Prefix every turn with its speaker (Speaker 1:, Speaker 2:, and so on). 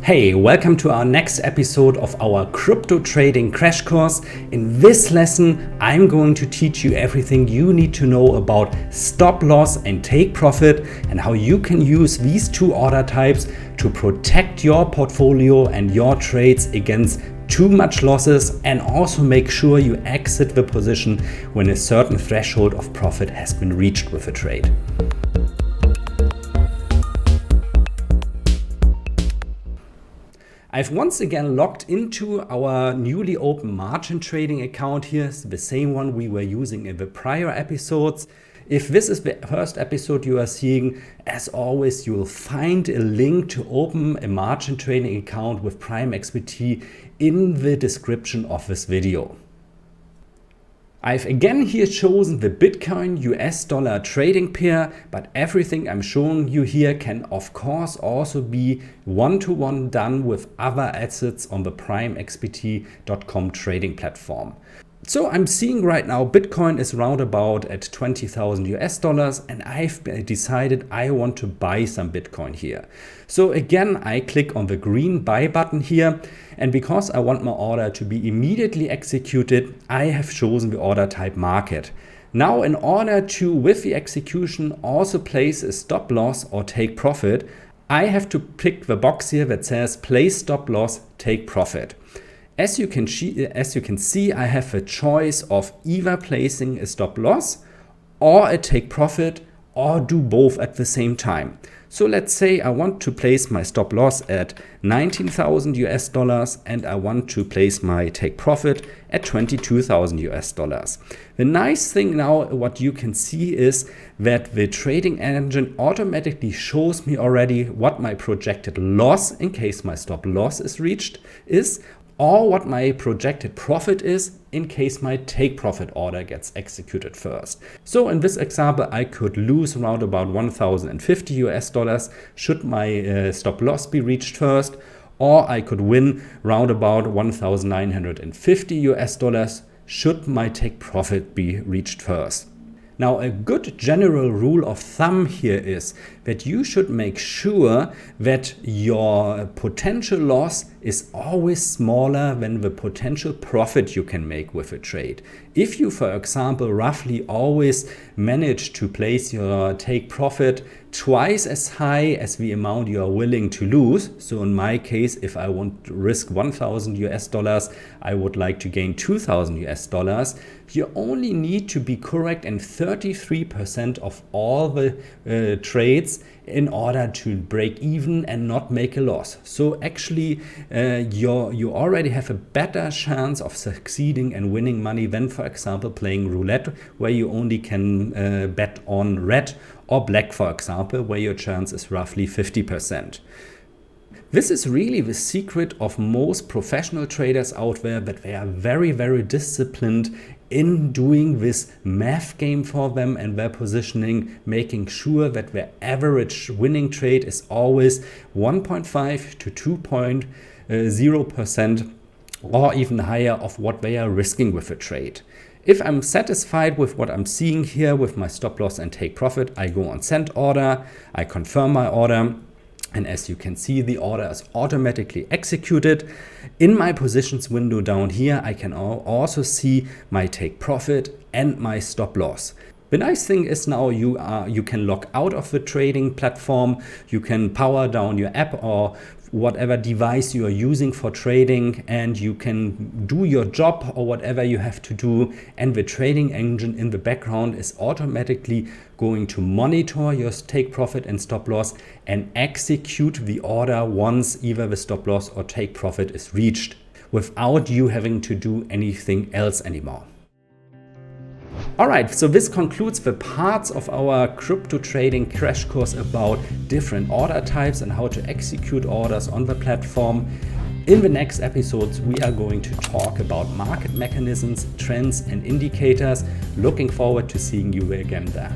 Speaker 1: Hey, welcome to our next episode of our crypto trading crash course. In this lesson, I'm going to teach you everything you need to know about stop loss and take profit and how you can use these two order types to protect your portfolio and your trades against too much losses, and also make sure you exit the position when a certain threshold of profit has been reached with a trade. I've once again logged into our newly opened margin trading account here, the same one we were using in the prior episodes. If this is the first episode you are seeing, as always, you will find a link to open a margin trading account with PrimeXBT in the description of this video. I've again here chosen the Bitcoin US dollar trading pair, but everything I'm showing you here can of course also be one-to-one done with other assets on the PrimeXBT.com trading platform. So I'm seeing right now Bitcoin is round about at 20,000 US dollars, and I've decided I want to buy some Bitcoin here. So again, I click on the green buy button here, and because I want my order to be immediately executed, I have chosen the order type market. Now, in order to, with the execution, also place a stop loss or take profit, I have to pick the box here that says place stop loss, take profit. As you can see, I have a choice of either placing a stop loss or a take profit, or do both at the same time. So let's say I want to place my stop loss at 19,000 US dollars and I want to place my take profit at 22,000 US dollars. The nice thing now, what you can see is that the trading engine automatically shows me already what my projected loss in case my stop loss is reached is, or what my projected profit is in case my take profit order gets executed first. So in this example, I could lose around about 1,050 US dollars should my stop loss be reached first, or I could win round about 1,950 US dollars should my take profit be reached first. Now, a good general rule of thumb here is that you should make sure that your potential loss is always smaller than the potential profit you can make with a trade. If you, for example, roughly always manage to place your take profit twice as high as the amount you are willing to lose, so in my case, if I want to risk 1,000 US dollars, I would like to gain 2,000 US dollars, you only need to be correct in 33% of all the trades in order to break even and not make a loss. So actually you already have a better chance of succeeding and winning money than, for example, playing roulette, where you only can bet on red or black, for example, where your chance is roughly 50%. This is really the secret of most professional traders out there, that they are very, very disciplined in doing this math game for them and their positioning, making sure that their average winning trade is always 1.5 to 2.0% or even higher of what they are risking with a trade. If I'm satisfied with what I'm seeing here with my stop loss and take profit, I go on send order, I confirm my order. And as you can see, the order is automatically executed. In my positions window down here, I can also see my take profit and my stop loss. The nice thing is now you can log out of the trading platform. You can power down your app or whatever device you are using for trading, and you can do your job or whatever you have to do, and the trading engine in the background is automatically going to monitor your take profit and stop loss and execute the order once either the stop loss or take profit is reached, without you having to do anything else anymore. Alright, so this concludes the parts of our crypto trading crash course about different order types and how to execute orders on the platform. In the next episodes, we are going to talk about market mechanisms, trends and indicators. Looking forward to seeing you again there.